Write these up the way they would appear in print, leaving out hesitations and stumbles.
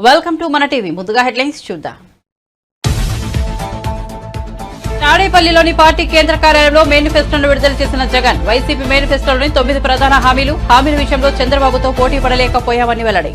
Welcome to మన TV. ముందుగా headlines చూద్దాం. తాడేపల్లిలోని పార్టీ కేంద్ర కార్యాలయంలో మేనిఫెస్టోను విడుదల చేసిన జగన్. వైసీపీ మేనిఫెస్టోలోని 9 ప్రధాన హామీల విషయంలో చంద్రబాబుతో పోటీ పడలేకపోయామని వెల్లడి.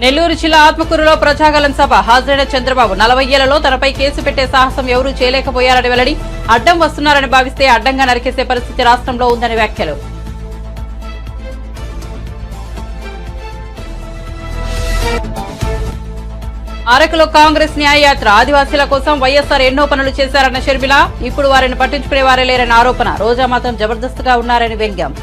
నెల్లూరు జిల్లా ఆత్మకూరులో ప్రజాగలం సభ. హాజరైన చంద్రబాబు 40 ఏళ్లలో తనపై కేసు పెట్టే సాహసం ఎవరూ చేయలేకపోయారని వెల్లడి. అడ్డం వస్తున్నారని భావిస్తే అడ్డంగా నరికేసే పరిస్థితి రాష్ట్రంలో ఉందని వ్యాఖ్యలు. అరకులో కాంగ్రెస్ న్యాయయాత్ర. ఆదివాసీల కోసం వైఎస్ఆర్ ఎన్నో పనులు చేశారన్న షర్మిల. ఇప్పుడు వారిని పట్టించుకునే వారే లేరని ఆరోపణ. రోజా మాత్రం జబర్దస్త్గా ఉన్నారని వ్యంగ్యం.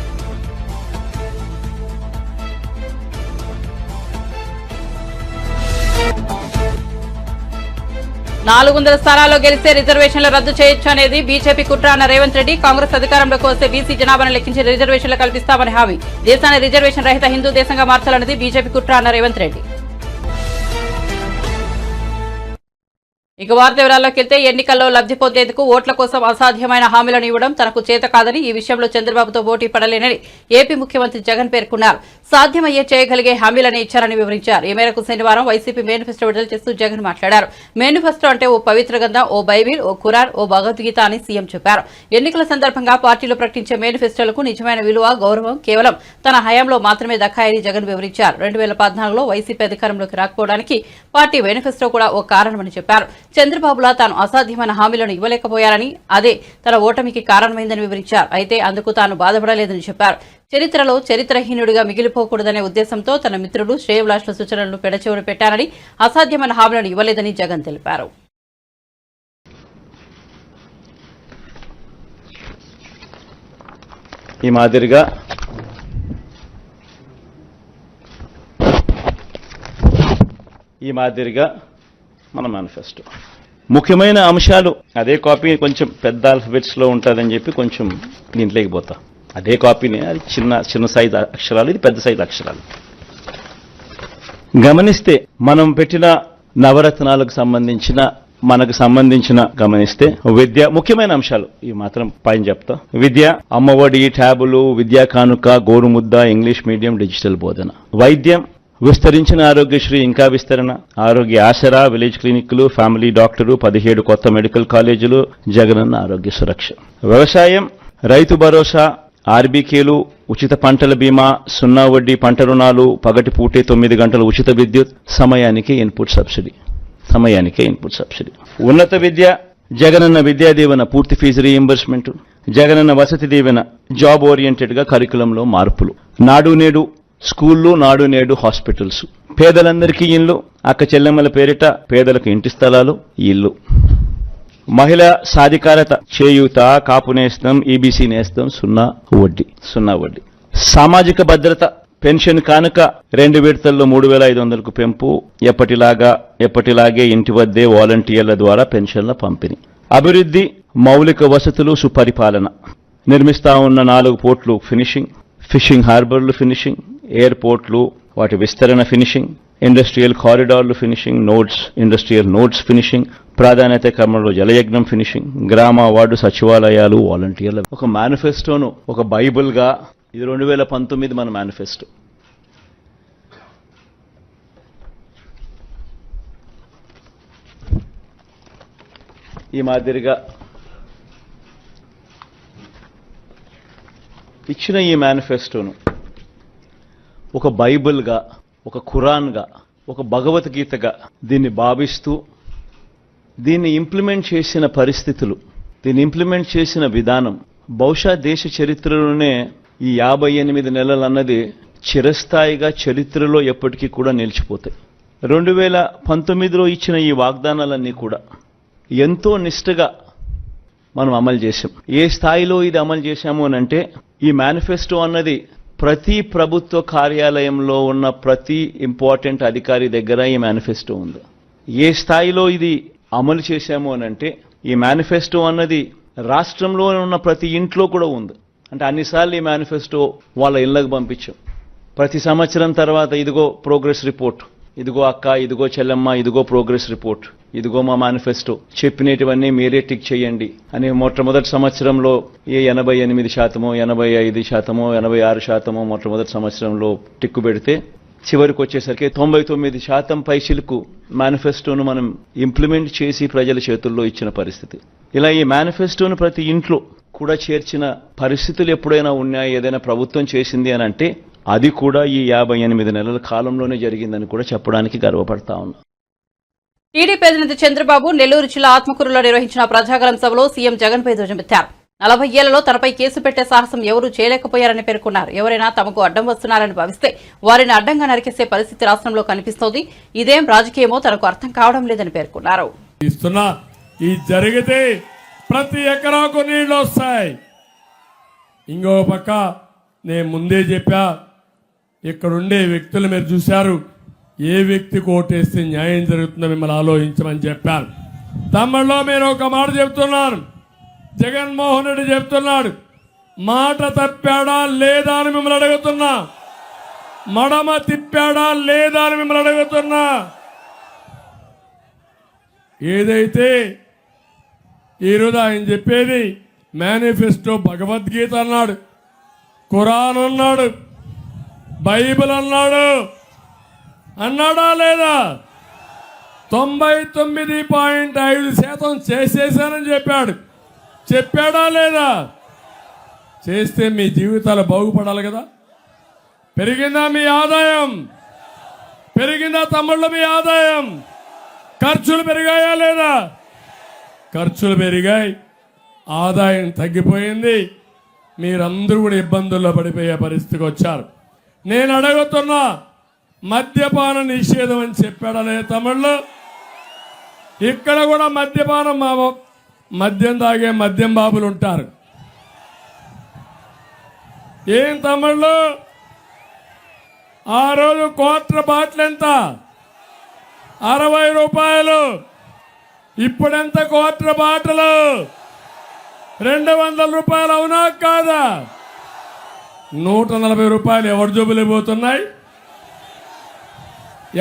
400 స్థానాల్లో గెలిస్తే రిజర్వేషన్లు రద్దు చేయొచ్చు అనేది బీజేపీ కుట్ర అన్న రేవంత్ రెడ్డి. కాంగ్రెస్ అధికారంలోకి వస్తే బీసీ జనాభాను లెక్కించి రిజర్వేషన్లు కల్పిస్తామని హామీ. దేశాన్ని రిజర్వేషన్ రహిత హిందూ దేశంగా మార్చాలన్నది బీజేపీ కుట్ర అన్న రేవంత్ రెడ్డి. ఇక వార్త వివరాల్లోకి వెళ్తే ఎన్నికల్లో లబ్ధి పొందేందుకు ఓట్ల కోసం అసాధ్యమైన హామీలను ఇవ్వడం తనకు చేత కాదని, ఈ విషయంలో చంద్రబాబుతో పోటీ పడలేనని ఏపీ ముఖ్యమంత్రి జగన్ పేర్కొన్నారు. సాధ్యమయ్యే చేయగలిగే హామీలను ఇచ్చారని వివరించారు. ఈ మేరకు శనివారం వైసీపీ మేనిఫెస్టో విడుదల చేస్తూ జగన్ మాట్లాడారు. మేనిఫెస్టో అంటే ఓ పవిత్ర గ్రంథం, ఓ బైబిల్, ఓ ఖురాన్, ఓ భగవద్గీత అని సీఎం చెప్పారు. ఎన్నికల సందర్భంగా పార్టీలు ప్రకటించే మేనిఫెస్టోలకు నిజమైన విలువ, గౌరవం కేవలం తన హయాంలో మాత్రమే దక్కాయని జగన్ వివరించారు. 2014లో వైసీపీ అధికారంలోకి రాకపోవడానికి పార్టీ మేనిఫెస్టో కూడా ఓ కారణమని చెప్పారు. చంద్రబాబులా తాను అసాధ్యమైన హామీలను ఇవ్వలేకపోయారని, అదే తన ఓటమికి కారణమైందని వివరించారు. అయితే అందుకు తాను బాధపడలేదని చెప్పారు. చరిత్రలో చరిత్రహీనుడిగా మిగిలిపోకూడదనే ఉద్దేశంతో తన మిత్రులు, శ్రేయభిలాషుల సూచనలను పెడచెవిన పెట్టారని, అసాధ్యమైన హామీలను ఇవ్వలేదని జగన్ తెలిపారు. ఈ మాదిరిగా మన మేనిఫెస్టో ముఖ్యమైన అంశాలు అదే కాపీ కొంచెం పెద్ద ఆల్ఫబెట్స్ లో ఉంటుందని చెప్పి కొంచెం దీంట్లోకి పోతా. అదే కాపీనే, అది చిన్న సైజు అక్షరాలు, ఇది పెద్ద సైజు అక్షరాలు. గమనిస్తే మనం పెట్టిన నవరత్నాలకు సంబంధించిన గమనిస్తే విద్య ముఖ్యమైన అంశాలు ఇవి మాత్రం పైన చెప్తా. విద్య, అమ్మఒడి, ట్యాబులు, విద్యా కానుక, గోరుముద్ద, ఇంగ్లీష్ మీడియం, డిజిటల్ బోధన. వైద్యం, విస్తరించిన ఆరోగ్యశ్రీ ఇంకా విస్తరణ, ఆరోగ్య ఆసరా, విలేజ్ క్లినిక్లు, ఫ్యామిలీ డాక్టరు, 17 కొత్త మెడికల్ కాలేజీలు, జగనన్న ఆరోగ్య సురక్ష. వ్యవసాయం, రైతు భరోసా, ఆర్బీకేలు, ఉచిత పంటల బీమా, 0 వడ్డీ పంట రుణాలు, పగటిపూటే 9 గంటల ఉచిత విద్యుత్, సమయానికే ఇన్పుట్ సబ్సిడీ. ఉన్నత విద్య, జగనన్న విద్యా దీవెన, పూర్తి fee reimbursement, Jagananna Vasathi Deevena, job oriented గా కరికులంలో మార్పులు, నాడు నేడు స్కూళ్లు, నాడు నేడు హాస్పిటల్స్, పేదలందరికీ ఇళ్లు, అక్క చెల్లెమ్మల పేరిట పేదలకు ఇంటి స్థలాలు, ఇల్లు, మహిళా సాధికారత, చేయూత, కాపు నేస్తం, ఈబీసీ నేస్తం, 0 వడ్డీ, సామాజిక భద్రత, పెన్షన్ కానుక 2 విడతల్లో 3,500కు పెంపు, ఎప్పటిలాగే ఇంటి వద్దే వాలంటీర్ల ద్వారా పెన్షన్ల పంపిణీ, అభివృద్ధి, మౌలిక వసతులు, సుపరిపాలన, నిర్మిస్తా ఉన్న 4 పోర్ట్లు ఫినిషింగ్, ఫిషింగ్ హార్బర్లు ఫినిషింగ్, ఎయిర్పోర్ట్లు వాటి విస్తరణ ఫినిషింగ్, ఇండస్ట్రియల్ కారిడార్లు ఫినిషింగ్, ఇండస్ట్రియల్ నోడ్స్ ఫినిషింగ్, ప్రాధాన్యత క్రమంలో జలయజ్ఞం ఫినిషింగ్, గ్రామ వార్డు సచివాలయాలు, వాలంటీర్లు. ఒక మేనిఫెస్టోను ఒక బైబిల్ గా, ఇది 2019 మన మేనిఫెస్టో. ఈ మాదిరిగా ఇచ్చిన ఈ మేనిఫెస్టోను ఒక బైబిల్గా, ఒక ఖురాన్గా, ఒక భగవద్గీతగా దీన్ని భావిస్తూ దీన్ని ఇంప్లిమెంట్ చేసిన పరిస్థితులు, దీన్ని ఇంప్లిమెంట్ చేసిన విధానం బహుశా దేశ చరిత్రలోనే ఈ 58 నెలలు అన్నది చిరస్థాయిగా చరిత్రలో ఎప్పటికీ కూడా నిలిచిపోతాయి. 2019లో ఇచ్చిన ఈ వాగ్దానాలన్నీ కూడా ఎంతో నిష్ఠగా మనం అమలు చేశాం. ఏ స్థాయిలో ఇది అమలు చేశాము అనంటే, ఈ మేనిఫెస్టో అన్నది ప్రతి ప్రభుత్వ కార్యాలయంలో ఉన్న ప్రతి ఇంపార్టెంట్ అధికారి దగ్గర ఈ మేనిఫెస్టో ఉంది. ఏ స్థాయిలో ఇది అమలు చేశాము అనంటే, ఈ మేనిఫెస్టో అన్నది రాష్ట్రంలో ఉన్న ప్రతి ఇంట్లో కూడా ఉంది. అంటే అన్నిసార్లు ఈ మేనిఫెస్టో వాళ్ళ ఇళ్లకు పంపించాం. ప్రతి సంవత్సరం తర్వాత ఇదిగో ప్రోగ్రెస్ రిపోర్ట్, ఇదిగో అక్క, ఇదిగో చెల్లెమ్మ, ఇదిగో ప్రోగ్రెస్ రిపోర్ట్, ఇదిగో మా మేనిఫెస్టో, చెప్పినటువన్నీ మీరే టిక్ చేయండి అని మొట్టమొదటి సంవత్సరంలో 88%, 85%, 86% మొట్టమొదటి సంవత్సరంలో టిక్కు పెడితే చివరికి వచ్చేసరికి 99% పైచిలకు మేనిఫెస్టోను మనం ఇంప్లిమెంట్ చేసి ప్రజల చేతుల్లో ఇచ్చిన పరిస్థితి. ఇలా ఈ మేనిఫెస్టోను ప్రతి ఇంట్లో కూడా చేర్చిన పరిస్థితులు ఎప్పుడైనా ఉన్నాయా, ఏదైనా ప్రభుత్వం చేసింది అని అంటే అది కూడా ఈ 58 నెలల కాలంలోనే జరిగిందని కూడా చెప్పడానికి గర్వపడతా ఉన్నా. టీడీపీ అధినేత చంద్రబాబు నెల్లూరు జిల్లా ఆత్మకూరులో నిర్వహించిన ప్రజాగలం సభలో సీఎం జగన్పై ధ్వజమెత్తారు. 40 ఏళ్లలో తనపై కేసు పెట్టే సాహసం ఎవరూ చేయలేకపోయారని పేర్కొన్నారు. ఎవరైనా తమకు అడ్డం వస్తున్నారని భావిస్తే వారిని అడ్డంగా నరికేసే పరిస్థితి రాష్ట్రంలో కనిపిస్తోంది. ఇదేం రాజకీయమో తనకు అర్థం కావడం లేదని పేర్కొన్నారు. జరిగితే ప్రతి ఎకరాకు నీళ్లు వస్తాయి. ఇంకో పక్క నేను ముందే చెప్పా, ఇక్కడుండే వ్యక్తులు మీరు చూశారు, ఏ వ్యక్తికి ఓటేస్తే న్యాయం జరుగుతుందో మిమ్మల్ని ఆలోచించమని చెప్పాను. తమ్ముళ్ళో నేను ఒక మాట చెప్తున్నాను, జగన్మోహన్ రెడ్డి చెప్తున్నాడు, మాట తప్పాడా లేదా అని మిమ్మల్ని అడుగుతున్నా, మడమ తిప్పాడా లేదా అని మిమ్మల్ని అడుగుతున్నా. ఏదైతే ఈరోజు ఆయన చెప్పేది మేనిఫెస్టో, భగవద్గీత అన్నాడు, ఖురాన్ అన్నాడు, బైబిల్ అన్నాడు, అన్నాడా లేదా? 99.5% చేసేశానని చెప్పాడు. చెప్పాడా లేదా? చేస్తే మీ జీవితాలు బాగుపడాలి కదా. పెరిగిందా మీ ఆదాయం? పెరిగిందా తమ్ముళ్ళు మీ ఆదాయం? ఖర్చులు పెరిగాయా లేదా? ఖర్చులు పెరిగాయి, ఆదాయం తగ్గిపోయింది. మీరందరూ కూడా ఇబ్బందుల్లో పడిపోయే పరిస్థితికి వచ్చారు. నేను అడుగుతున్నా, మద్యపాన నిషేధం అని చెప్పాడా లేదా తమ్ముళ్ళు? ఇక్కడ కూడా మద్యం తాగే మద్యం బాబులు ఉంటారు. ఏం తమ్ముళ్ళు, ఆ రోజు క్వార్టర్ బాటిల్ ఎంత? 60 రూపాయలు. ఇప్పుడెంత క్వార్టర్ బాటిల్? 200 రూపాయలు. అవునా కాదా? 140 రూపాయలు ఎవరి జోబులే పోతున్నాయి?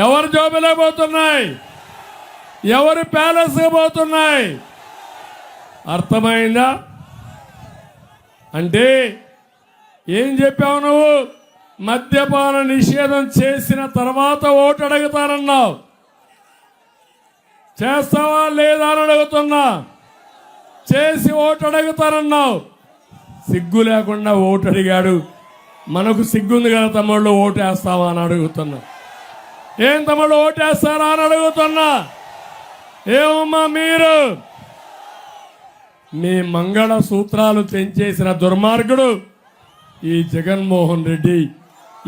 ఎవరి జోబులే పోతున్నాయి? ఎవరి ప్యాలెస్ పోతున్నాయి? అర్థమైందా? అంటే ఏం చెప్పావు నువ్వు? మద్యపాన నిషేధం చేసిన తర్వాత ఓటు అడుగుతానన్నావు. చేస్తావా లేదా అని అడుగుతున్నా. చేసి ఓటు అడుగుతానన్నావు. సిగ్గు లేకుండా ఓటు అడిగాడు. మనకు సిగ్గుంది కదా తమ్ముళ్ళు, ఓటేస్తావా అని అడుగుతున్నా. ఏం తమ్ముళ్ళు ఓటేస్తారా అని అడుగుతున్నా. ఏమమ్మా మీరు? మీ మంగళ సూత్రాలు తెంచేసిన దుర్మార్గుడు ఈ జగన్మోహన్ రెడ్డి.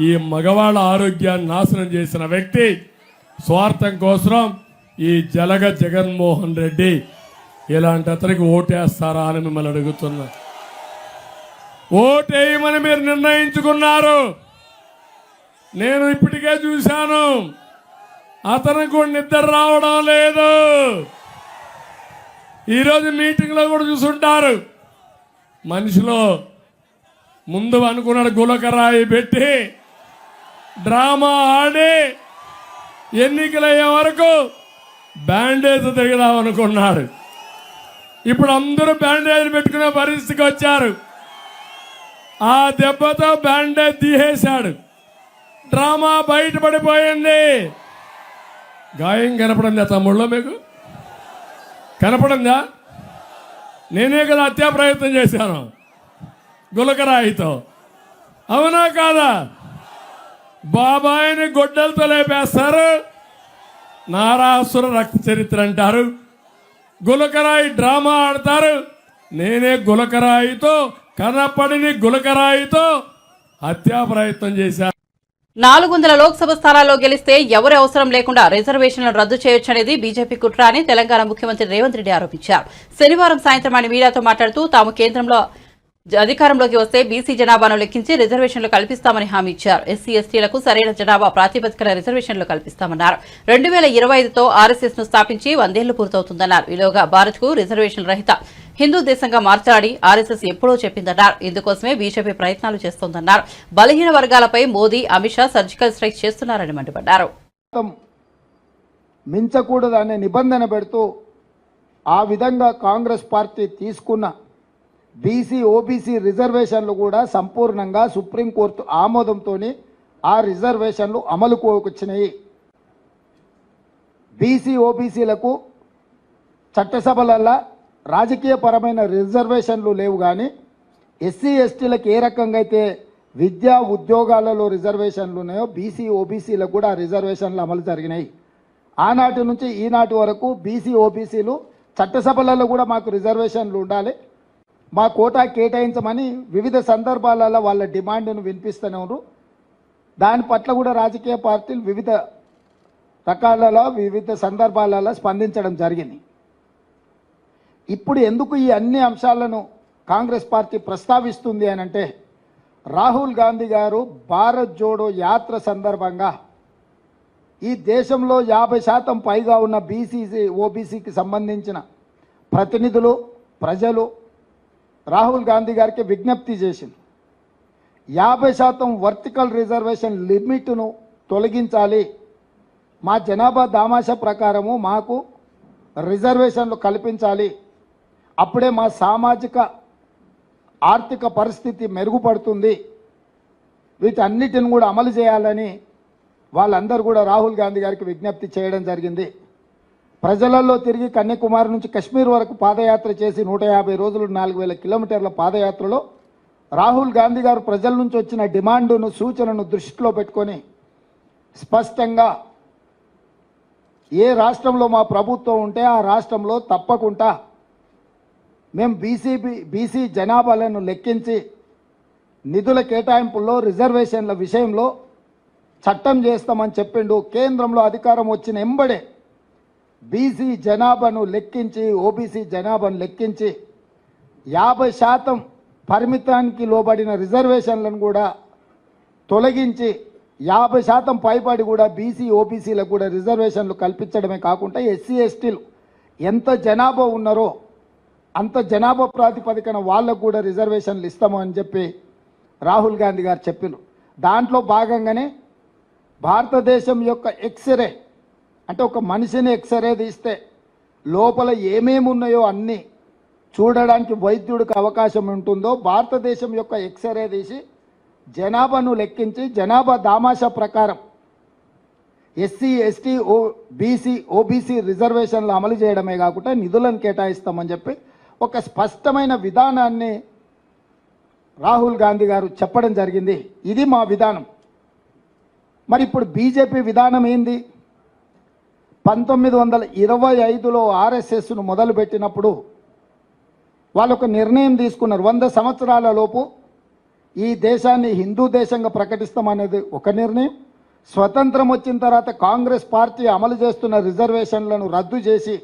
ఈ మగవాళ్ళ ఆరోగ్యాన్ని నాశనం చేసిన వ్యక్తి. స్వార్థం కోసం ఈ జగన్మోహన్ రెడ్డి. ఇలాంటి అతనికి ఓటేస్తారా అని మిమ్మల్ని అడుగుతున్నా. ఓటేయమని మీరు నిర్ణయించుకున్నారు. నేను ఇప్పటికే చూశాను, అతనికి కూడా నిద్ర రావడం లేదు. ఈరోజు మీటింగ్లో కూడా చూసుంటారు. మనిషిలో ముందు అనుకున్నాడు, గులకరాయి పెట్టి డ్రామా ఆడి ఎన్నికలయ్యే వరకు బ్యాండేజ్ తిరగదాం అనుకున్నాడు. ఇప్పుడు అందరూ బ్యాండేజ్ పెట్టుకునే పరిస్థితికి వచ్చారు. ఆ దెబ్బతో బ్యాండేజ్ తీసేశాడు. డ్రామా బయటపడిపోయింది. గాయం కనపడిందా తమ్ముళ్ళో? మీకు కనపడిందా? నేనే కదా హత్యా ప్రయత్నం చేశాను గులకరాయితో. అవునా కాదా? బాబాయిని గొడ్డలతో లేపేస్తారు. నారాసుర రక్త చరిత్ర అంటారు. గులకరాయి డ్రామా ఆడతారు. నేనే గులకరాయితో, కనపడిని గులకరాయితో హత్యా ప్రయత్నం చేశాను. 400 లోక్సభ స్థానాల్లో గెలిస్తే ఎవరి అవసరం లేకుండా రిజర్వేషన్లను రద్దు చేయొచ్చనేది బీజేపీ కుట్ర అని తెలంగాణ ముఖ్యమంత్రి రేవంత్ రెడ్డి ఆరోపించారు. శనివారం సాయంత్రం ఆయన మీడియాతో మాట్లాడుతూ తాము కేంద్రంలో అధికారంలోకి వస్తే బీసీ జనాభాను లెక్కించి రిజర్వేషన్లు కల్పిస్తామని హామీ ఇచ్చారు. ఎస్సీ ఎస్టీలకు సరైన జనాభా ప్రాతిపదికన రిజర్వేషన్లు కల్పిస్తామన్నారు. 2025తో ఆర్ఎస్ఎస్ ను స్థాపించి 100 ఏళ్లు పూర్తవుతుందన్నారు. ఈలోగా భారత్ కు రిజర్వేషన్ రహిత హిందూ దేశంగా మార్చాలని ఆర్ఎస్ఎస్ ఎప్పుడో చెప్పిందన్నారు. ఇందుకోసమే బీజేపీ ప్రయత్నాలు చేస్తోందన్నారు. బలహీన వర్గాలపై మోదీ, అమిత్ షా సర్జికల్ స్ట్రైక్ చేస్తున్నారని మండిపడ్డారు. మించకూడదు అనే నిబంధన పెడుతూ ఆ విధంగా కాంగ్రెస్ పార్టీ తీసుకున్న బీసీ ఓబీసీ రిజర్వేషన్లు కూడా సంపూర్ణంగా సుప్రీంకోర్టు ఆమోదంతో ఆ రిజర్వేషన్లు అమలుకు వచ్చినాయి. బీసీ ఓబీసీలకు చట్టసభలల్లో రాజకీయపరమైన రిజర్వేషన్లు లేవు, కానీ ఎస్సీ ఎస్టీలకు ఏ రకంగా అయితే విద్యా ఉద్యోగాలలో రిజర్వేషన్లు ఉన్నాయో బీసీ ఓబీసీలకు కూడా ఆ రిజర్వేషన్లు అమలు జరిగినాయి. ఆనాటి నుంచి ఈనాటి వరకు బీసీ ఓబీసీలు చట్టసభలలో కూడా మాకు రిజర్వేషన్లు ఉండాలి, మా కోటా కేటాయించమని వివిధ సందర్భాలలో వాళ్ళ డిమాండ్ను వినిపిస్తూనే ఉన్నారు. దాని పట్ల కూడా రాజకీయ పార్టీలు వివిధ రకాలలో వివిధ సందర్భాలలో స్పందించడం జరిగింది. ఇప్పుడు ఎందుకు ఈ అన్ని అంశాలను కాంగ్రెస్ పార్టీ ప్రస్తావిస్తుంది అని అంటే, రాహుల్ గాంధీ గారు భారత్ జోడో యాత్ర సందర్భంగా ఈ దేశంలో 50% పైగా ఉన్న బీసీసీ ఓబీసీకి సంబంధించిన ప్రతినిధులు ప్రజలు రాహుల్ గాంధీ గారికి విజ్ఞప్తి చేసింది. 50% వర్టికల్ రిజర్వేషన్ లిమిట్ను తొలగించాలి, మా జనాభా దామాషా ప్రకారము మాకు రిజర్వేషన్లు కల్పించాలి, అప్పుడే మా సామాజిక ఆర్థిక పరిస్థితి మెరుగుపడుతుంది, వీటన్నిటిని కూడా అమలు చేయాలని వాళ్ళందరూ కూడా రాహుల్ గాంధీ గారికి విజ్ఞప్తి చేయడం జరిగింది. ప్రజలలో తిరిగి కన్యాకుమారి నుంచి కశ్మీర్ వరకు పాదయాత్ర చేసి 150 రోజులు 4000 కిలోమీటర్ల పాదయాత్రలో రాహుల్ గాంధీ గారు ప్రజల నుంచి వచ్చిన డిమాండును సూచనను దృష్టిలో పెట్టుకొని స్పష్టంగా ఏ రాష్ట్రంలో మా ప్రభుత్వం ఉంటే ఆ రాష్ట్రంలో తప్పకుండా మేము బీసీ జనాభాలను లెక్కించి నిధుల కేటాయింపుల్లో రిజర్వేషన్ల విషయంలో చట్టం చేస్తామని చెప్పిండు. కేంద్రంలో అధికారం వచ్చిన ఎంబడే బీసీ జనాభాను లెక్కించి ఓబీసీ జనాభాను లెక్కించి 50% పరిమితానికి లోబడిన రిజర్వేషన్లను కూడా తొలగించి 50% పైబడి కూడా బీసీ ఓబీసీలకు కూడా రిజర్వేషన్లు కల్పించడమే కాకుండా ఎస్సీ ఎస్టీలు ఎంత జనాభా ఉన్నారో అంత జనాభా ప్రాతిపదికన వాళ్ళకు కూడా రిజర్వేషన్లు ఇస్తాము అని చెప్పి రాహుల్ గాంధీ గారు చెప్పారు. దాంట్లో భాగంగానే భారతదేశం యొక్క ఎక్స్రే అంటే ఒక మనిషిని ఎక్స్రే తీస్తే లోపల ఏమేమి ఉన్నాయో అన్నీ చూడడానికి వైద్యుడికి అవకాశం ఉంటుందో భారతదేశం యొక్క ఎక్స్రే తీసి జనాభాను లెక్కించి జనాభా దామాషా ప్రకారం ఎస్సీ ఎస్టీ బీసీ ఓబీసీ రిజర్వేషన్లు అమలు చేయడమే కాకుండా నిధులను కేటాయిస్తామని చెప్పి ఒక స్పష్టమైన విధానాన్ని రాహుల్ గాంధీ గారు చెప్పడం జరిగింది. ఇది మా విధానం. మరి ఇప్పుడు బీజేపీ విధానం ఏంది? 1925లో ఆర్ఎస్ఎస్ను మొదలుపెట్టినప్పుడు వాళ్ళు ఒక నిర్ణయం తీసుకున్నారు. 100 సంవత్సరాల లోపు ఈ దేశాన్ని హిందూ దేశంగా ప్రకటిస్తామనేది ఒక నిర్ణయం. స్వతంత్రం వచ్చిన తర్వాత కాంగ్రెస్ పార్టీ అమలు చేస్తున్న రిజర్వేషన్లను రద్దు చేసి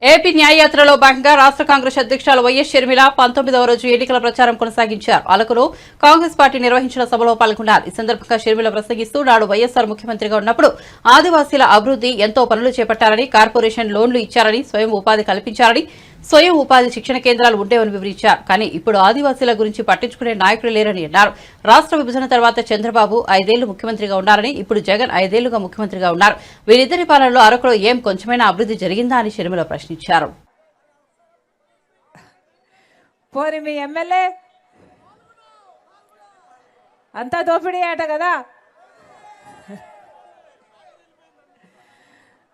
ఏపీ న్యాయయాత్రలో భాగంగా రాష్ట్ర కాంగ్రెస్ అధ్యక్షులు వైఎస్ షర్మిల 19వ రోజు ఎన్నికల ప్రచారం కొనసాగించారు. అలకులో కాంగ్రెస్ పార్టీ నిర్వహించిన సభలో పాల్గొన్నారు. ఈ సందర్భంగా షర్మిల ప్రసంగిస్తూ నాడు వైఎస్ఆర్ ముఖ్యమంత్రిగా ఉన్నప్పుడు ఆదివాసీల అభివృద్ధి ఎంతో పనులు చేపట్టారని, కార్పొరేషన్ లోన్లు ఇచ్చారని, స్వయం ఉపాధి కల్పించారని, స్వయం ఉపాధి శిక్షణ కేంద్రాలు ఉండేవని వివరించారు. కానీ ఇప్పుడు ఆదివాసీల గురించి పట్టించుకునే నాయకులు లేరని అన్నారు. రాష్ట్ర విభజన తర్వాత చంద్రబాబు 5 ఏళ్లు ముఖ్యమంత్రిగా ఉన్నారని, ఇప్పుడు జగన్ 5 ఏళ్లుగా ముఖ్యమంత్రిగా ఉన్నారు. వీరిద్దరి పాలనలో అరకులో ఏం కొంచెమైనా అభివృద్ధి జరిగిందా అని షర్మిల ప్రశ్నించారు. పోని మీ ఎమ్మెల్యే అంతా దోపిడీ ఆట కదా,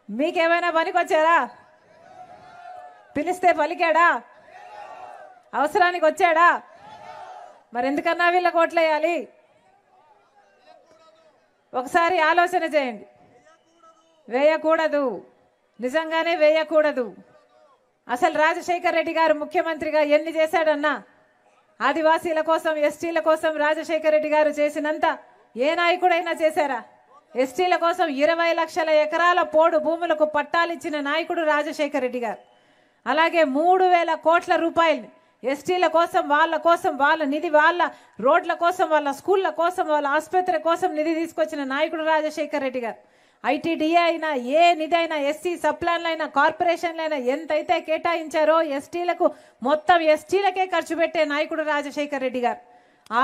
మీకేమైనా పనికొచ్చారా? పిలిస్తే పలికాడా? అవసరానికి వచ్చాడా? మరి ఎందుకన్నా వీళ్ళ కోట్లేయాలి? ఒకసారి ఆలోచన చేయండి. వేయకూడదు, నిజంగానే వేయకూడదు. అసలు రాజశేఖర్ రెడ్డి గారు ముఖ్యమంత్రిగా ఎన్ని చేశాడన్నా? ఆదివాసీల కోసం, ఎస్టీల కోసం రాజశేఖర్ రెడ్డి గారు చేసినంత ఏ నాయకుడైనా చేశారా? ఎస్టీల కోసం 20 లక్షల ఎకరాల పోడు భూములకు పట్టాలిచ్చిన నాయకుడు రాజశేఖర్ రెడ్డి గారు. అలాగే 3000 కోట్ల రూపాయలు ఎస్టీల కోసం, వాళ్ళ నిధి, వాళ్ళ రోడ్ల కోసం, వాళ్ళ స్కూళ్ళ కోసం, వాళ్ళ ఆసుపత్రి కోసం నిధి తీసుకొచ్చిన నాయకుడు రాజశేఖర్ రెడ్డి గారు. ఐటీడీఏ అయినా, ఏ నిధి అయినా, ఎస్సీ సప్లాన్లైనా, కార్పొరేషన్లైనా ఎంతైతే కేటాయించారో ఎస్టీలకు మొత్తం ఎస్టీలకే ఖర్చు పెట్టే నాయకుడు రాజశేఖర్ రెడ్డి గారు.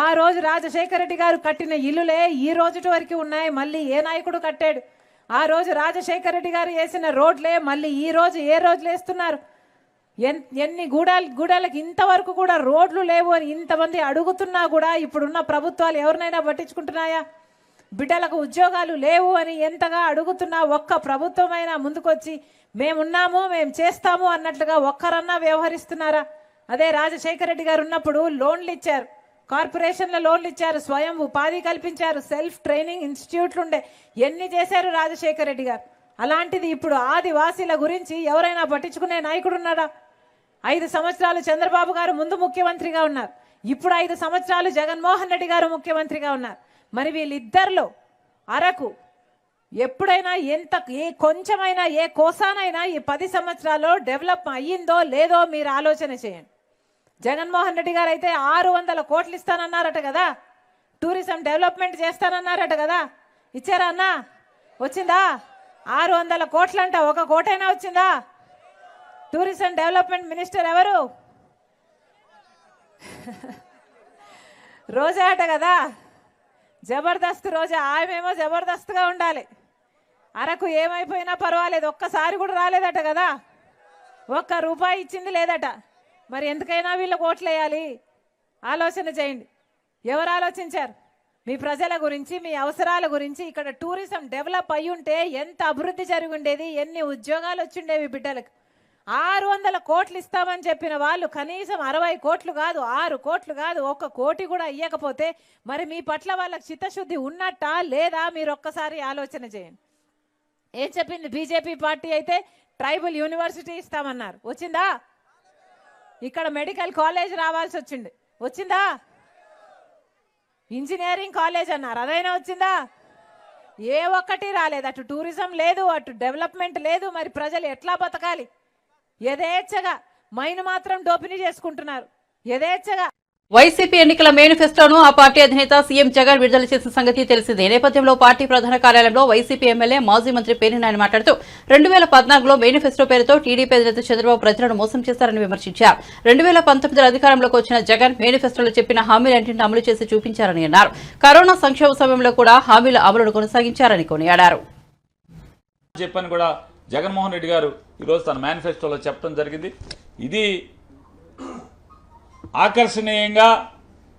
ఆ రోజు రాజశేఖర్ రెడ్డి గారు కట్టిన ఇల్లులే ఈ రోజు వరకు ఉన్నాయి. మళ్ళీ ఏ నాయకుడు కట్టాడు? ఆ రోజు రాజశేఖర రెడ్డి గారు వేసిన రోడ్లే మళ్ళీ ఈ రోజు ఏ రోజులు వేస్తున్నారు? ఎన్ని గూడాలకి ఇంతవరకు కూడా రోడ్లు లేవు అని ఇంతమంది అడుగుతున్నా కూడా ఇప్పుడున్న ప్రభుత్వాలు ఎవరినైనా పట్టించుకుంటున్నాయా? బిడ్డలకు ఉద్యోగాలు లేవు అని ఎంతగా అడుగుతున్నా ఒక్క ప్రభుత్వమైనా ముందుకొచ్చి మేమున్నాము మేము చేస్తాము అన్నట్లుగా ఒక్కరన్నా వ్యవహరిస్తున్నారా? అదే రాజశేఖర రెడ్డి గారు ఉన్నప్పుడు లోన్లు ఇచ్చారు, కార్పొరేషన్ల లోన్లు ఇచ్చారు, స్వయం ఉపాధి కల్పించారు, సెల్ఫ్ ట్రైనింగ్ ఇన్స్టిట్యూట్లు ఉండే, ఎన్ని చేశారు రాజశేఖర రెడ్డి గారు. అలాంటిది ఇప్పుడు ఆదివాసీల గురించి ఎవరైనా పట్టించుకునే నాయకుడు ఉన్నారా? 5 సంవత్సరాలు చంద్రబాబు గారు ముందు ముఖ్యమంత్రిగా ఉన్నారు, ఇప్పుడు 5 సంవత్సరాలు జగన్మోహన్ రెడ్డి గారు ముఖ్యమంత్రిగా ఉన్నారు. మరి వీళ్ళిద్దరిలో అరకు ఎప్పుడైనా ఏ కొంచెమైనా ఏ కోసానైనా ఈ 10 సంవత్సరాల్లో డెవలప్ అయ్యిందో లేదో మీరు ఆలోచన చేయండి. జగన్మోహన్ రెడ్డి గారు అయితే 600 కోట్లు ఇస్తానన్నారట కదా, టూరిజం డెవలప్మెంట్ చేస్తానన్నారట కదా, ఇచ్చారా అన్నా? వచ్చిందా? 600 కోట్లంట, 1 కోటైనా వచ్చిందా? టూరిజం డెవలప్మెంట్ మినిస్టర్ ఎవరు? రోజా అట కదా, జబర్దస్త్ రోజా. ఆమెమో జబర్దస్త్గా ఉండాలి, అరకు ఏమైపోయినా పర్వాలేదు, ఒక్కసారి కూడా రాలేదట కదా, 1 రూపాయి ఇచ్చింది లేదట. మరి ఎందుకైనా వీళ్ళకి ఓట్లు వేయాలి? ఆలోచన చేయండి. ఎవరు ఆలోచించారు? మీ ప్రజల గురించి, మీ అవసరాల గురించి. ఇక్కడ టూరిజం డెవలప్ అయ్యి ఉంటే ఎంత అభివృద్ధి జరిగి ఉండేది, ఎన్ని ఉద్యోగాలు వచ్చిండేవి బిడ్డలకు. 600 కోట్లు ఇస్తామని చెప్పిన వాళ్ళు కనీసం 60 కోట్లు కాదు, 6 కోట్లు కాదు, 1 కోటి కూడా ఇవ్వకపోతే మరి మీ పట్ల వాళ్ళకి చిత్తశుద్ధి ఉన్నట్టా లేదా? మీరు ఒక్కసారి ఆలోచన చేయండి. ఏం చెప్పింది బీజేపీ పార్టీ? అయితే ట్రైబల్ యూనివర్సిటీ ఇస్తామన్నారు, వచ్చిందా? ఇక్కడ మెడికల్ కాలేజ్ రావాల్సి వచ్చింది, వచ్చిందా? ఇంజనీరింగ్ కాలేజ్ అన్నారు, అదైనా వచ్చిందా? ఏ ఒక్కటి రాలేదు. అటు టూరిజం లేదు, అటు డెవలప్మెంట్ లేదు. మరి ప్రజలు ఎట్లా బతకాలి? యథేచ్ఛగా మైను మాత్రం దోపిడీ చేసుకుంటున్నారు, యథేచ్ఛగా. వైసీపీ ఎన్నికల మేనిఫెస్టోను ఆ పార్టీ అధినేత సీఎం జగన్ విడుదల చేసిన సంగతి తెలిసిందే. నేపథ్యంలో పార్టీ ప్రధాన కార్యాలయంలో వైసీపీ ఎమ్మెల్యే మాజీ మంత్రి పేర్ని మాట్లాడుతూ 2014లో మేనిఫెస్టో పేరుతో టీడీపీ అధినేత చంద్రబాబు ప్రజలను మోసం చేశారని విమర్శించారు. 2019లో అధికారంలోకి వచ్చిన జగన్ మేనిఫెస్టోలో చెప్పిన హామీలన్నింటినీ అమలు చేసి చూపించారని అన్నారు. కరోనా సంక్షోభ సమయంలో కూడా హామీల అమలును కొనసాగించారని కొనియాడారు. చెప్పని కూడా జగన్మోహన్ రెడ్డి గారు ఈరోజు తన మేనిఫెస్టోలో చెప్పడం జరిగింది. ఇది ఆకర్షణీయంగా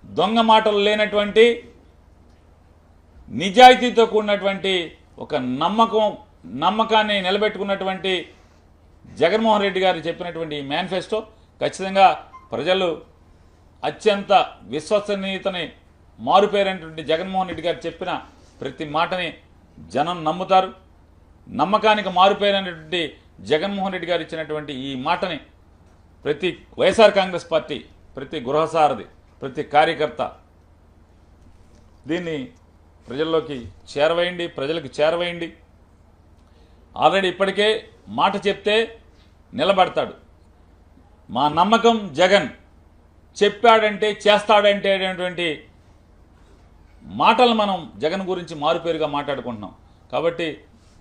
దొంగ మాటలు లేనటువంటి నిజాయితీతో కూడినటువంటి ఒక నమ్మకాన్ని నిలబెట్టుకున్నటువంటి జగన్మోహన్ రెడ్డి గారు చెప్పినటువంటి ఈ మేనిఫెస్టో ఖచ్చితంగా ప్రజలు అత్యంత విశ్వసనీయతని మారుపేరైనటువంటి జగన్మోహన్ రెడ్డి గారు చెప్పిన ప్రతి మాటని జనం నమ్ముతారు. నమ్మకానికి మారుపేరైనటువంటి జగన్మోహన్ రెడ్డి గారు ఇచ్చినటువంటి ఈ మాటని ప్రతి వైఎస్ఆర్ కాంగ్రెస్ పార్టీ, ప్రతి గృహసారథి, ప్రతి కార్యకర్త దీన్ని ప్రజల్లోకి చేరవేయండి, ప్రజలకు చేరవేయండి. ఆల్రెడీ ఇప్పటికే మాట చెప్తే నిలబడతాడు. మా నమ్మకం జగన్, చెప్పాడంటే చేస్తాడంటే అనేటువంటి మాటలు మనం జగన్ గురించి మారుపేరుగా మాట్లాడుకుంటున్నాం. కాబట్టి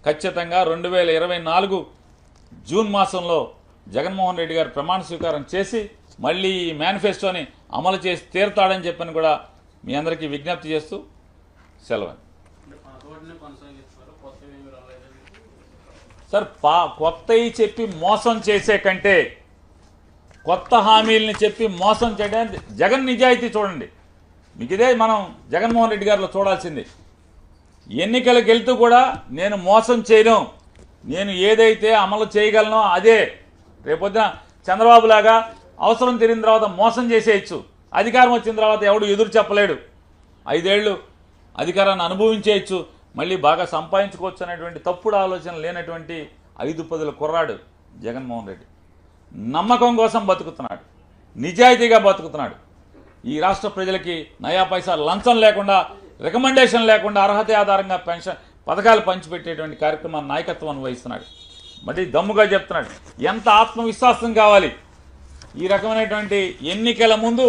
ఖచ్చితంగా 2024 జూన్ మాసంలో జగన్మోహన్ రెడ్డి గారు ప్రమాణ స్వీకారం చేసి మళ్ళీ ఈ మేనిఫెస్టోని అమలు చేసి తీరుతాడని చెప్పని కూడా మీ అందరికీ విజ్ఞప్తి చేస్తూ సెలవు. సార్, కొత్తవి చెప్పి మోసం చేసే కంటే కొత్త హామీలని చెప్పి మోసం చేయడానికి జగన్ నిజాయితీ చూడండి. మీకు ఇదే మనం జగన్మోహన్ రెడ్డి గారిలో చూడాల్సింది. ఎన్నికలకు వెళ్తూ కూడా నేను మోసం చేయను, నేను ఏదైతే అమలు చేయగలనో అదే. రేపొద్దున చంద్రబాబు లాగా అవసరం తీరిన తర్వాత మోసం చేసేయచ్చు, అధికారం వచ్చిన తర్వాత ఎవడు ఎదురు చెప్పలేడు, 5 ఏళ్ళు అధికారాన్ని అనుభవించేయచ్చు, మళ్ళీ బాగా సంపాదించుకోవచ్చు అనేటువంటి తప్పుడు ఆలోచన లేనటువంటి 5 పదుల కుర్రాడు జగన్మోహన్ రెడ్డి. నమ్మకం కోసం బతుకుతున్నాడు, నిజాయితీగా బతుకుతున్నాడు. ఈ రాష్ట్ర ప్రజలకి నయా పైసా లంచం లేకుండా, రికమెండేషన్ లేకుండా అర్హత ఆధారంగా పెన్షన్ పథకాలు పంచిపెట్టేటువంటి కార్యక్రమాన్ని నాయకత్వం వహిస్తున్నాడు. మరి దమ్ముగా చెప్తున్నాడు. ఎంత ఆత్మవిశ్వాసం కావాలి ఈ రకమైనటువంటి ఎన్నికల ముందు,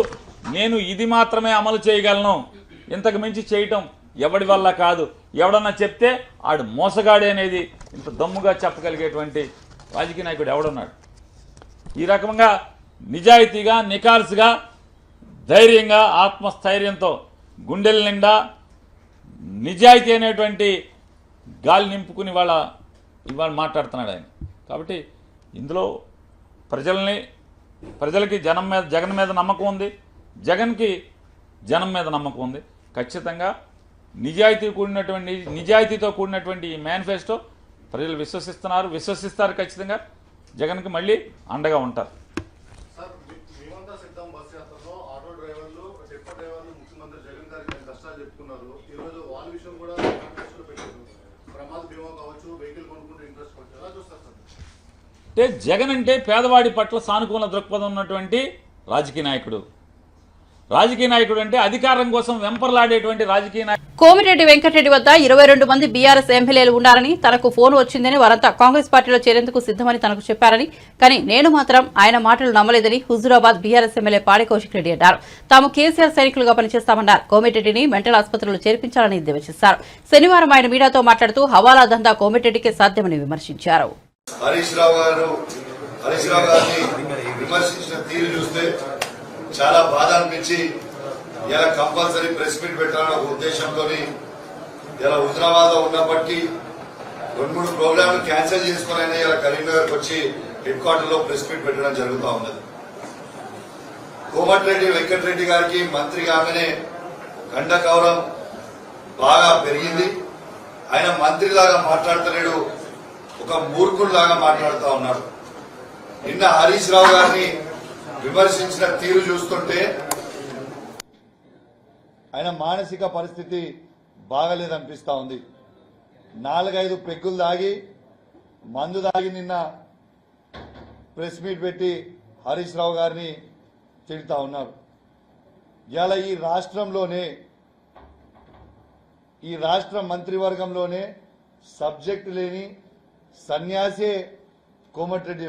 నేను ఇది మాత్రమే అమలు చేయగలను, ఇంతకు మించి చేయటం ఎవడి వల్ల కాదు, ఎవడన్నా చెప్తే ఆడు మోసగాడే అనేది ఇంత దమ్ముగా చెప్పగలిగేటువంటి రాజకీయ నాయకుడు ఎవడున్నాడు? ఈ రకంగా నిజాయితీగా, నికాల్సుగా, ధైర్యంగా, ఆత్మస్థైర్యంతో, గుండెల నిండా నిజాయితీ అనేటువంటి గాలి నింపుకుని ఇవాళ మాట్లాడుతున్నాడు ఆయన. కాబట్టి ఇందులో ప్రజలకి జగన్ మీద నమ్మకం ఉంది, జగన్కి జనం మీద నమ్మకం ఉంది. ఖచ్చితంగా నిజాయితీతో కూడినటువంటి ఈ మేనిఫెస్టో ప్రజలు విశ్వసిస్తారు. ఖచ్చితంగా జగన్కి మళ్ళీ అండగా ఉంటారు. అంటే జగన్ అంటే పేదవాడి పట్ల సానుకూల దృక్పథం ఉన్నటువంటి రాజకీయ నాయకుడు అంటే అధికారం కోసం వెంపర్లాడేటువంటి రాజకీయ నాయకుడు. కోమిరెడ్డి వెంకటరెడ్డి వద్ద 22 మంది బీఆర్ఎస్ ఎమ్మెల్యేలు ఉన్నారని, తనకు ఫోన్ వచ్చిందని, వారంతా కాంగ్రెస్ పార్టీలో చేరేందుకు సిద్ధమని తనకు చెప్పారని, కానీ నేను మాత్రం ఆయన మాటలు నమ్మలేదని హుజూరాబాద్ బీఆర్ఎస్ ఎమ్మెల్యే పాడి కౌశిక్ రెడ్డి అన్నారు. తాము కేసీఆర్ సైనికులుగా పనిచేస్తామన్నారు. కోమిరెడ్డిని మెంటల్ ఆసుపత్రిలో చేర్పించాలని దేవచేశారు. శనివారం ఆయన మీడియాతో మాట్లాడుతూ హవాలా దందా కోమిరెడ్డికే సాధ్యమని విమర్శించారు. హరీష్ రావు గారిని విమర్శించిన తీరు చూస్తే చాలా బాధ అనిపించి ఇలా కంపల్సరీ ప్రెస్ మీట్ పెట్టాలన్న ఒక ఉద్దేశంతో ఇలా హుజరాబాద్ లో ఉన్నప్పటికీ 2-3 ప్రోగ్రాంలు క్యాన్సిల్ చేసుకుని అయినా ఇలా కరీంనగర్కి వచ్చి హెడ్ క్వార్టర్ లో ప్రెస్ మీట్ పెట్టడం జరుగుతూ ఉన్నది. కోమటిరెడ్డి వెంకటరెడ్డి గారికి మంత్రి కాగానే గండకౌరం బాగా పెరిగింది. ఆయన మంత్రిలాగా మాట్లాడతలేడు, ఒక మూర్ఖుల్లాగా మాట్లాడుతూ ఉన్నాడు. నిన్న హరీష్ రావు గారిని విమర్శించిన తీరు చూస్తుంటే ఆయన మానసిక పరిస్థితి బాగలేదనిపిస్తా ఉంది. 4-5 పెగ్గులు దాగి మందు దాగి నిన్న ప్రెస్ మీట్ పెట్టి హరీష్ రావు గారిని తిడుతా ఉన్నారు. ఇలా ఈ రాష్ట్ర మంత్రివర్గంలోనే సబ్జెక్టు లేని సన్యాసే కోమటిరెడ్డి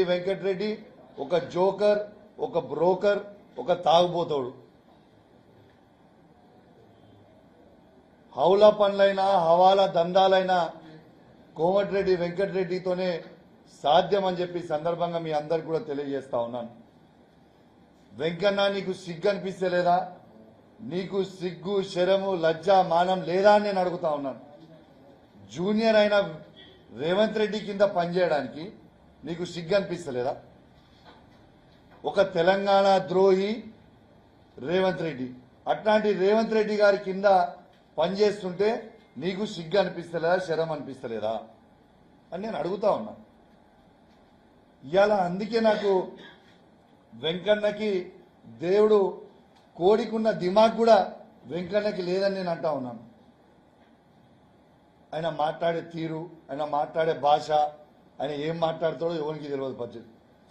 వెంకటరెడ్డి ఒక జోకర్, ఒక బ్రోకర్, ఒక తాగుబోతోడు. హౌలా పనులైనా హవాలా దందాలైనా కోమటిరెడ్డి వెంకటరెడ్డితోనే సాధ్యం అని చెప్పి సందర్భంగా మీ అందరికి కూడా తెలియజేస్తా ఉన్నాను. వెంకన్న, నీకు సిగ్గు అనిపిస్తలేదా? నీకు సిగ్గు, శరము, లజ్జ, మానం లేదా అని నేను అడుగుతా ఉన్నాను. జూనియర్ అయిన రేవంత్ రెడ్డి కింద పనిచేయడానికి నీకు సిగ్గు అనిపిస్తలేదా? ఒక తెలంగాణ ద్రోహి రేవంత్ రెడ్డి, అట్లాంటి రేవంత్ రెడ్డి గారి కింద పనిచేస్తుంటే నీకు సిగ్గు అనిపిస్తలేదా, శరం అనిపిస్తలేదా అని నేను అడుగుతా ఉన్నా. ఇవాళ అందుకే నాకు వెంకన్నకి దేవుడు కోడికున్న దిమాగ్ కూడా వెంకన్నకి లేదని నేను అంటా ఉన్నాను. ఆయన మాట్లాడే తీరు, ఆయన మాట్లాడే భాష, ఆయన ఏం మాట్లాడతాడో ఎవరికి తెలియదు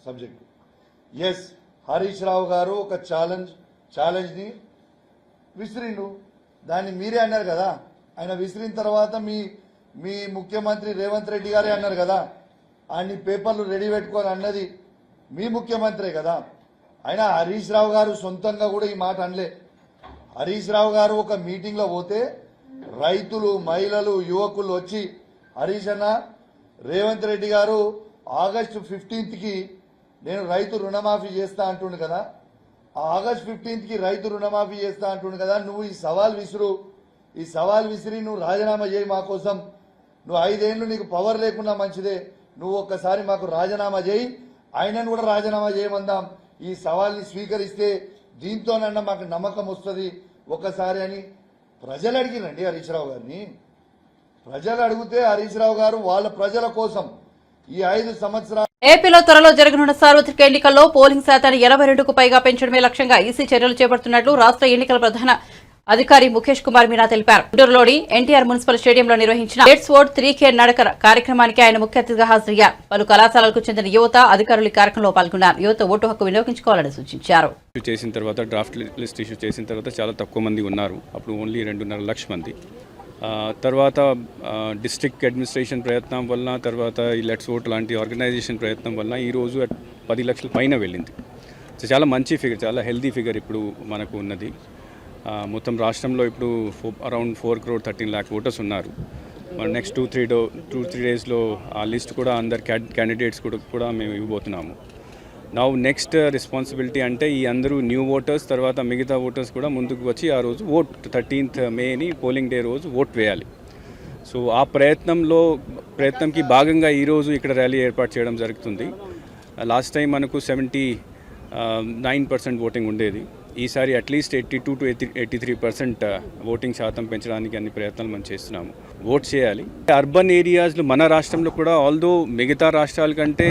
సబ్జెక్టు. ఎస్, హరీష్ రావు గారు ఒక ఛాలెంజ్ని విసిరిండు. దాన్ని మీరే అన్నారు కదా. ఆయన విసిరిన తర్వాత మీ ముఖ్యమంత్రి రేవంత్ రెడ్డి గారే అన్నారు కదా, ఆయన్ని పేపర్లు రెడీ పెట్టుకొని అన్నది మీ ముఖ్యమంత్రే కదా. అయినా హరీష్ రావు గారు సొంతంగా కూడా ఈ మాట అనలే. హరీష్ రావు గారు ఒక మీటింగ్లో పోతే రైతులు, మహిళలు, యువకులు వచ్చి హరీష్ అన్న, రేవంత్ రెడ్డి గారు ఆగస్టు 15కి నేను రైతు రుణమాఫీ చేస్తా అంటుండు కదా, ఆ ఆగస్టు 15కి రైతు రుణమాఫీ చేస్తా అంటుండు కదా, నువ్వు ఈ సవాల్ విసిరి నువ్వు రాజీనామా చేయి మా కోసం. నువ్వు 5 ఏళ్లు నీకు పవర్ లేకున్నా మంచిదే, నువ్వు ఒక్కసారి మాకు రాజీనామా చేయి, ఆయనను కూడా రాజీనామా చేయమందాం. ఈ సవాల్ని స్వీకరిస్తే దీంతోనన్నా మాకు నమ్మకం వస్తుంది ఒక్కసారి అని ప్రజలు అడిగినండి హరీష్ రావు గారిని. ప్రజలు అడిగితే హరీష్ రావు గారు వాళ్ళ ప్రజల కోసం ఈ 5 సంవత్సరాలు. ఏపీలో త్వరలో జరగనున్న సార్వత్రిక ఎన్నికల్లో పోలింగ్ శాతాన్ని 82కు పైగా పెంచడమే లక్ష్యంగా ఈసీ చర్యలు చేపడుతున్నట్లు రాష్ట్ర ఎన్నికల ప్రధాన అధికారి ముఖేష్ కుమార్ మీనా తెలిపారు. గుంటూరులోని ఎన్టీఆర్ మున్సిపల్ స్టేడియంలో నిర్వహించిన లెట్స్ ఓట్ 3K నడక కార్యక్రమానికి ఆయన ముఖ్య అతిథిగా హాజరయ్యారు. పలు కళాశాలలకు చెందిన యువత, అధికారులు ఈ కార్యక్రమంలో పాల్గొన్నారు. యువత ఓటు హక్కు వినియోగించుకోవాలని సూచించారు. చేసిన తర్వాత డ్రాఫ్ట్ లిస్ట్ ఇష్యూ చేసిన తర్వాత చాలా తక్కువ మంది ఉన్నారు. అప్పుడు ఓన్లీ 2.5 లక్షల మంది. తర్వాత డిస్ట్రిక్ట్ అడ్మినిస్ట్రేషన్ ప్రయత్నం వల్ల, తర్వాత ఈ లెట్స్ ఓట్ లాంటి ఆర్గనైజేషన్ ప్రయత్నం వల్ల ఈరోజు 10 లక్షల పైన వెళ్ళింది. సో చాలా మంచి ఫిగర్, చాలా హెల్దీ ఫిగర్ ఇప్పుడు మనకు ఉన్నది. మొత్తం రాష్ట్రంలో ఇప్పుడు అరౌండ్ 4,13,00,000 ఓటర్స్ ఉన్నారు. నెక్స్ట్ 2-3 డేస్లో ఆ లిస్ట్ కూడా అందరు క్యాండిడేట్స్ కూడా మేము ఇవ్వబోతున్నాము. నా నెక్స్ట్ రెస్పాన్సిబిలిటీ అంటే ఈ అందరూ న్యూ ఓటర్స్ తర్వాత మిగతా ఓటర్స్ కూడా ముందుకు వచ్చి ఆ రోజు 13th మేని పోలింగ్ డే రోజు ఓట్ వేయాలి. సో ఆ ప్రయత్నంకి భాగంగా ఈరోజు ఇక్కడ ర్యాలీ ఏర్పాటు చేయడం జరుగుతుంది. లాస్ట్ టైం మనకు 79% ఓటింగ్ ఉండేది. ఈసారి అట్లీస్ట్ 82 to 83% ఓటింగ్ శాతం పెంచడానికి అన్ని ప్రయత్నాలు మనం చేస్తున్నాము. ఓట్ చేయాలి. అర్బన్ ఏరియాస్లో మన రాష్ట్రంలో కూడా ఆల్దో మిగతా రాష్ట్రాల కంటే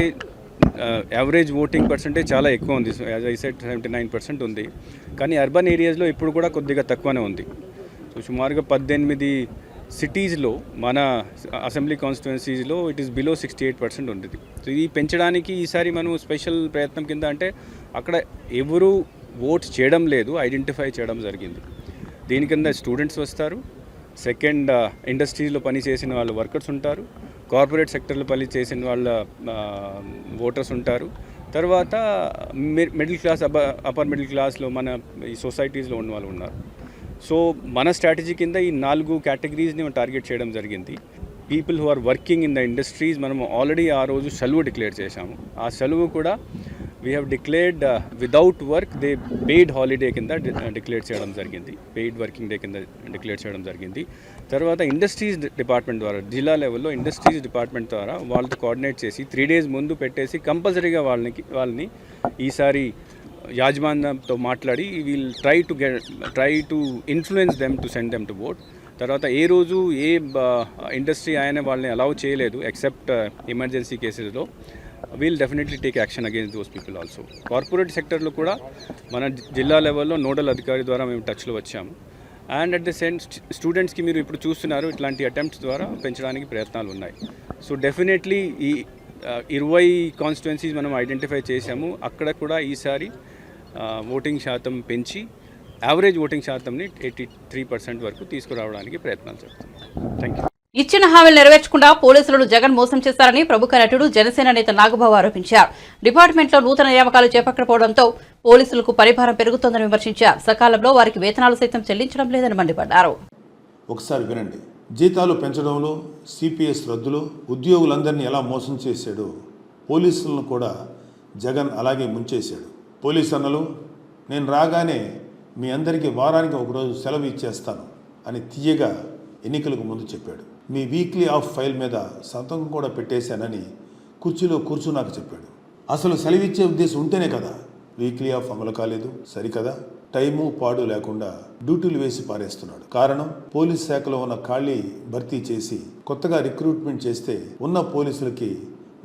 యావరేజ్ ఓటింగ్ పర్సెంటేజ్ చాలా ఎక్కువ ఉంది. యాజ్ ఐ సెడ్ 79% ఉంది. కానీ అర్బన్ ఏరియాస్లో ఇప్పుడు కూడా కొద్దిగా తక్కువనే ఉంది. సో సుమారుగా 18 సిటీస్లో మన అసెంబ్లీ కాన్స్టిట్యుయెన్సీస్లో ఇట్ ఈస్ బిలో 68% ఉంది. సో ఇది పెంచడానికి ఈసారి మనం స్పెషల్ ప్రయత్నం కింద అంటే అక్కడ ఎవరు ఓట్స్ చేయడం లేదు ఐడెంటిఫై చేయడం జరిగింది. దీని కింద స్టూడెంట్స్ వస్తారు, సెకండ్ ఇండస్ట్రీస్లో పనిచేసిన వాళ్ళు వర్కర్స్ ఉంటారు, కార్పొరేట్ సెక్టర్లో పనిచేసిన వాళ్ళ ఓటర్స్ ఉంటారు, తర్వాత మిడిల్ క్లాస్ అప్పర్ మిడిల్ క్లాస్లో మన ఈ సొసైటీస్లో ఉన్న వాళ్ళు ఉన్నారు. సో మన స్ట్రాటజీ కింద ఈ 4 కేటగిరీస్ని టార్గెట్ చేయడం జరిగింది. People who are working in the industries మనం ఆల్రెడీ ఆ రోజు సెలవు డిక్లేర్ చేశాము. ఆ సెలవు కూడా we have declared without work the paid holiday కింద డిక్లేర్ చేయడం జరిగింది, పెయిడ్ వర్కింగ్ డే కింద డిక్లేర్ చేయడం జరిగింది. తర్వాత ఇండస్ట్రీస్ డిపార్ట్మెంట్ ద్వారా జిల్లా లెవెల్లో ఇండస్ట్రీస్ డిపార్ట్మెంట్ ద్వారా వాళ్ళతో కోఆర్డినేట్ చేసి 3 days ముందు పెట్టేసి కంపల్సరీగా వాళ్ళని ఈసారి యాజమాన్యంతో మాట్లాడి we'll try to influence them to send them to vote. తర్వాత ఏ రోజు ఏ ఇండస్ట్రీ ఆయన వాళ్ళని అలౌ చేయలేదు ఎక్సెప్ట్ ఎమర్జెన్సీ కేసెస్లో. We'll definitely take action against those people also. Corporate సెక్టర్లో కూడా మన జిల్లా లెవెల్లో నోడల్ అధికారి ద్వారా మేము టచ్లో వచ్చాము. అండ్ అట్ ద సేమ్ స్టూడెంట్స్కి మీరు ఇప్పుడు చూస్తున్నారు ఇట్లాంటి అటెంప్ట్స్ ద్వారా పెంచడానికి ప్రయత్నాలు ఉన్నాయి. సో డెఫినెట్లీ ఈ 20 కాన్స్టిట్యుయెన్సీస్ మనం ఐడెంటిఫై చేశాము. అక్కడ కూడా ఈసారి ఓటింగ్ శాతం పెంచి యావరేజ్ ఓటింగ్ శాతంని 83% వరకు తీసుకురావడానికి ప్రయత్నాలు చేస్తున్నాం. Thank you. ఇచ్చిన హామీలు నెరవేర్చకుండా పోలీసులను జగన్ మోసం చేశారని ప్రముఖ నటుడు జనసేన నేత నాగబాబు ఆరోపించారు. డిపార్ట్మెంట్లో నూతన నియామకాలు చేపట్టకపోవడంతో పోలీసులకు పరిభారం పెరుగుతోందని విమర్శించారు. సకాలంలో వారికి వేతనాలు సైతం చెల్లించడం లేదని మండిపడ్డారు. ఒకసారి వినండి. జీతాలు పెంచడంలో, సిపిఎస్ రద్దులో ఉద్యోగులందరినీ ఎలా మోసం చేశాడో పోలీసులను కూడా జగన్ అలాగే ముంచేశాడు. పోలీసు అన్నలు, నేను రాగానే మీ అందరికీ వారానికి ఒకరోజు సెలవు ఇచ్చేస్తాను అని తీయగా ఎన్నికలకు ముందు చెప్పాడు. మీ వీక్లీ ఆఫ్ ఫైల్ మీద సంతకం కూడా పెట్టేశానని కుర్చీలో కూర్చున్నాక చెప్పాడు. అసలు సెలవు ఇచ్చే ఉద్దేశం ఉంటేనే కదా వీక్లీ ఆఫ్ అమలు కాలేదు. సరికదా, టైము పాడు లేకుండా డ్యూటీలు వేసి పారేస్తున్నాడు. కారణం, పోలీస్ శాఖలో ఉన్న ఖాళీ భర్తీ చేసి కొత్తగా రిక్రూట్మెంట్ చేస్తే ఉన్న పోలీసులకి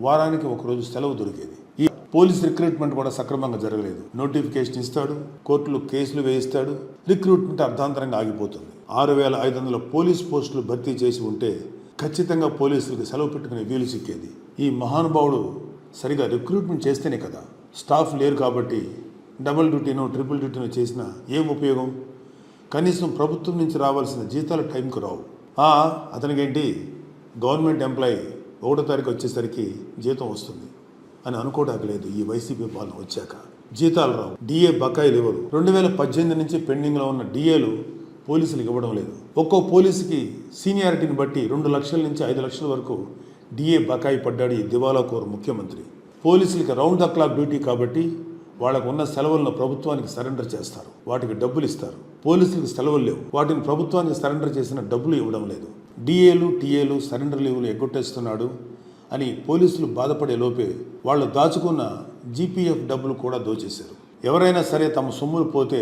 వారానికి ఒకరోజు సెలవు దొరికేది. ఈ పోలీస్ రిక్రూట్మెంట్ కూడా సక్రమంగా జరగలేదు. నోటిఫికేషన్ ఇస్తాడు, కోర్టులు కేసులు వేయిస్తాడు, రిక్రూట్మెంట్ అర్ధాంతరంగా ఆగిపోతుంది. 6,500 పోలీస్ పోస్టులు భర్తీ చేసి ఉంటే ఖచ్చితంగా పోలీసులకు సెలవు పెట్టుకునే వీలు సిక్కేది. ఈ మహానుభావుడు సరిగా రిక్రూట్మెంట్ చేస్తేనే కదా. స్టాఫ్ లేరు కాబట్టి డబుల్ డ్యూటీనో ట్రిపుల్ డ్యూటీనో చేసినా ఏం ఉపయోగం? కనీసం ప్రభుత్వం నుంచి రావాల్సిన జీతాలు టైంకు రావు. అతనికేంటి, గవర్నమెంట్ ఎంప్లాయీ 1వ తారీఖు వచ్చేసరికి జీతం వస్తుంది అని అనుకోవడానికి లేదు. ఈ వైసీపీ పాలన వచ్చాక జీతాలు రావు, డిఏ బకాయిలు ఇవ్వరు. 2018 నుంచి పెండింగ్లో ఉన్న డిఏలు పోలీసులకు ఇవ్వడం లేదు. ఒక్కో పోలీసుకి సీనియారిటీని బట్టి 2 లక్షల నుంచి 5 లక్షల వరకు డిఏ బకాయి పడ్డాడు ఈ దివాలా కోరు ముఖ్యమంత్రి. పోలీసులకి రౌండ్ ద క్లాక్ డ్యూటీ కాబట్టి వాళ్ళకు ఉన్న సెలవులను ప్రభుత్వానికి సరెండర్ చేస్తారు, వాటికి డబ్బులు ఇస్తారు. పోలీసులకు సెలవులు లేవు, వాటిని ప్రభుత్వానికి సరెండర్ చేసిన డబ్బులు ఇవ్వడం లేదు. డిఏలు టీఏలు సరెండర్ లీవులు ఎగ్గొట్టేస్తున్నాడు అని పోలీసులు బాధపడే లోపే వాళ్ళు దాచుకున్న జీపీఎఫ్ డబ్బులు కూడా దోచేశారు. ఎవరైనా సరే తమ సొమ్ములు పోతే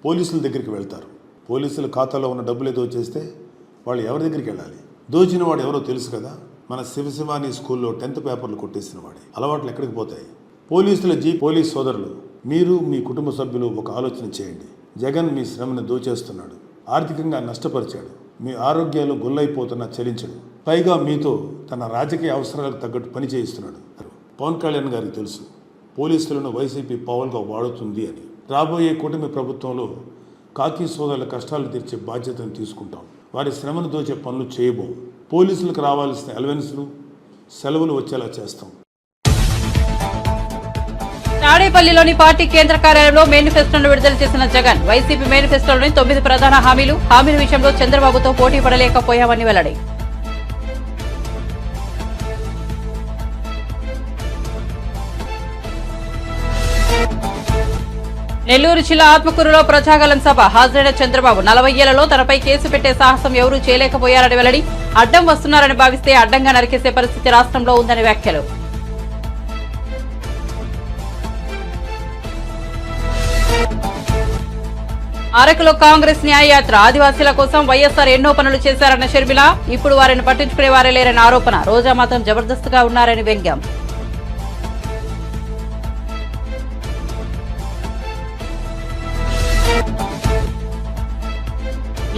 పోలీసుల దగ్గరికి వెళ్తారు. పోలీసుల ఖాతాలో ఉన్న డబ్బులే దోచేస్తే వాళ్ళు ఎవరి దగ్గరికి వెళ్ళాలి? దోచిన వాడు ఎవరో తెలుసు కదా, మన శివశివాని స్కూల్లో 10th పేపర్లు కొట్టేసిన వాడే. అలవాట్లు ఎక్కడికి పోతాయి? పోలీస్ సోదరులు, మీరు మీ కుటుంబ సభ్యులు ఒక ఆలోచన చేయండి. జగన్ మీ శ్రమను దోచేస్తున్నాడు, ఆర్థికంగా నష్టపరిచాడు, మీ ఆరోగ్యాలు గొల్లైపోతున్నా చలించడు. పైగా మీతో తన రాజకీయ అవసరాలకు తగ్గట్టు పని చేయిస్తున్నాడు. పవన్ కళ్యాణ్ గారికి తెలుసు పోలీసులను వైసీపీ పావులుగా వాడుతుంది అని. రాబోయే కూటమి ప్రభుత్వంలో కాకి సోదరుల కష్టాలు తీర్చే బాధ్యతను తీసుకుంటాం. వారి శ్రమను దోచే పనులు చేయబోం. పోలీసులకు రావాల్సిన అలవెన్స్లు, సెలవులు వచ్చేలా చేస్తాం. తాడేపల్లిలోని పార్టీ కేంద్ర కార్యాలయంలో మేనిఫెస్టోను విడుదల చేసిన జగన్, వైసీపీ మేనిఫెస్టోలోని 9 ప్రధాన హామీల విషయంలో చంద్రబాబుతో పోటీ పడలేకపోయామని వెల్లడి. నెల్లూరు జిల్లా ఆత్మకూరులో ప్రజాగలం సభ హాజరైన చంద్రబాబు 40 ఏళ్లలో తనపై కేసు పెట్టే సాహసం ఎవరూ చేయలేకపోయారని వెల్లడి. అడ్డం వస్తున్నారని భావిస్తే అడ్డంగా నరికేసే పరిస్థితి రాష్ట్రంలో ఉందని వ్యాఖ్యలు. అరకులో కాంగ్రెస్ న్యాయయాత్ర ఆదివాసీల కోసం వైఎస్ఆర్ ఎన్నో పనులు చేశారన్న షర్మిల. ఇప్పుడు వారిని పట్టించుకునే వారే లేరని ఆరోపణ. రోజా మాత్రం జబర్దస్త్గా ఉన్నారని వ్యంగ్యం.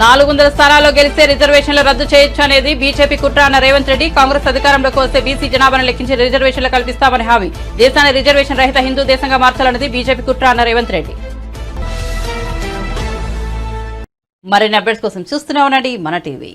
400 స్థానాల్లో గెలిస్తే రిజర్వేషన్లు రద్దు చేయొచ్చు అనేది బీజేపీ కుట్ర అన్న రేవంత్ రెడ్డి. కాంగ్రెస్ అధికారంలోకి వస్తే బీసీ జనాభాను లెక్కించి రిజర్వేషన్లు కల్పిస్తామని హామీ. దేశాన్ని రిజర్వేషన్ రహిత హిందూ దేశంగా మార్చాలన్నది బీజేపీ కుట్ర అన్న రేవంత్ రెడ్డి. మరిన్ని అప్డేట్స్ కోసం చూస్తూనే ఉండండి మన టీవీ.